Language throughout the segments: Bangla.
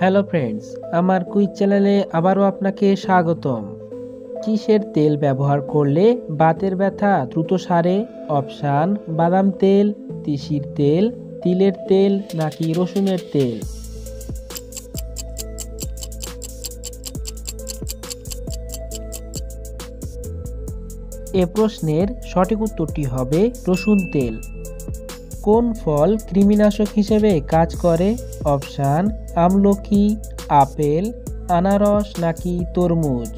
হ্যালো ফ্রেন্ডস, আমার কুইজ চ্যানেলে আবারও আপনাকে স্বাগতম। কিসের তেল ব্যবহার করলে বাতের ব্যথা দ্রুত সারে? অপশান: বাদাম তেল, তিসির তেল, তিলের তেল নাকি রসুনের তেল? এ প্রশ্নের সঠিক উত্তরটি হবে রসুন তেল। কোন ফল কৃমিনাশক হিসেবে কাজ করে? অপশান: আমলকি, আপেল, আনারস নাকি তরমুজ?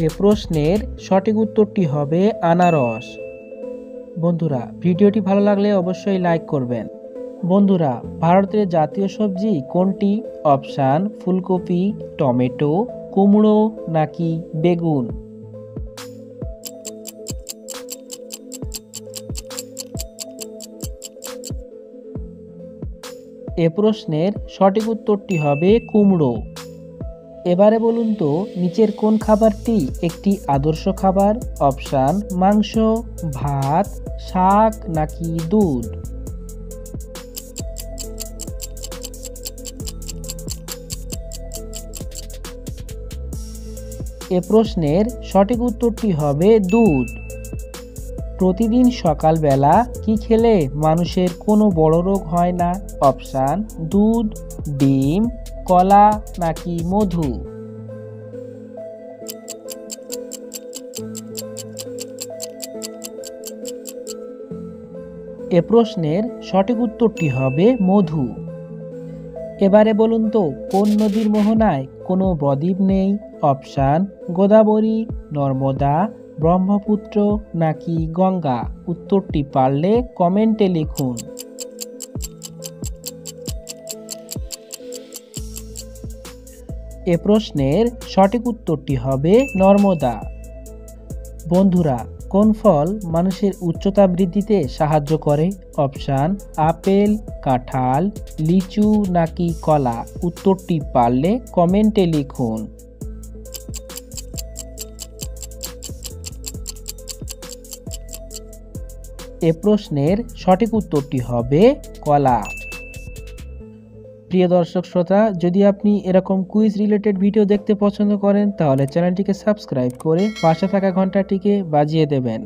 এ প্রশ্নের সঠিক উত্তরটি হবে আনারস। বন্ধুরা, ভিডিওটি ভালো লাগলে অবশ্যই লাইক করবেন। বন্ধুরা, ভারতের জাতীয় সবজি কোনটি? অপশান: ফুলকপি, টমেটো, কুমড়ো নাকি বেগুন? এ প্রশ্নের সঠিক উত্তরটি হবে কুমড়ো। এবারে বলুন তো, নিচের কোন খাবারটি একটি আদর্শ খাবার? অপশান: মাংস, ভাত, শাক নাকি দুধ? এ প্রশ্নের সঠিক উত্তরটি হবে দুধ। প্রতিদিন সকালবেলা কি খেলে মানুষের কোনো বড় রোগ হয় না? অপশান: দুধ, ডিম, কলা নাকি মধু? এ প্রশ্নের সঠিক উত্তরটি হবে মধু। এবারে বলুন তো, কোন নদীর মোহনায় কোনো বদ্বীপ নেই? অপশান: গোদাবরী, নর্মদা, ব্রহ্মপুত্র নাকি গঙ্গা? উত্তরটি পারলে কমেন্টে লিখুন। এ প্রশ্নের সঠিক উত্তরটি হবে নর্মদা। বন্ধুরা, কোন ফল মানুষের উচ্চতা বৃদ্ধিতে সাহায্য করে? অপশান: আপেল, কাঁঠাল, লিচু নাকি কলা? উত্তরটি পারলে কমেন্টে লিখুন। এ প্রশ্নের সঠিক উত্তরটি হবে কলা। প্রিয় দর্শক শ্রোতা, যদি আপনি এরকম কুইজ রিলেটেড ভিডিও দেখতে পছন্দ করেন তাহলে চ্যানেলটিকে সাবস্ক্রাইব করে পাশে থাকা ঘন্টাটিকে বাজিয়ে দেবেন।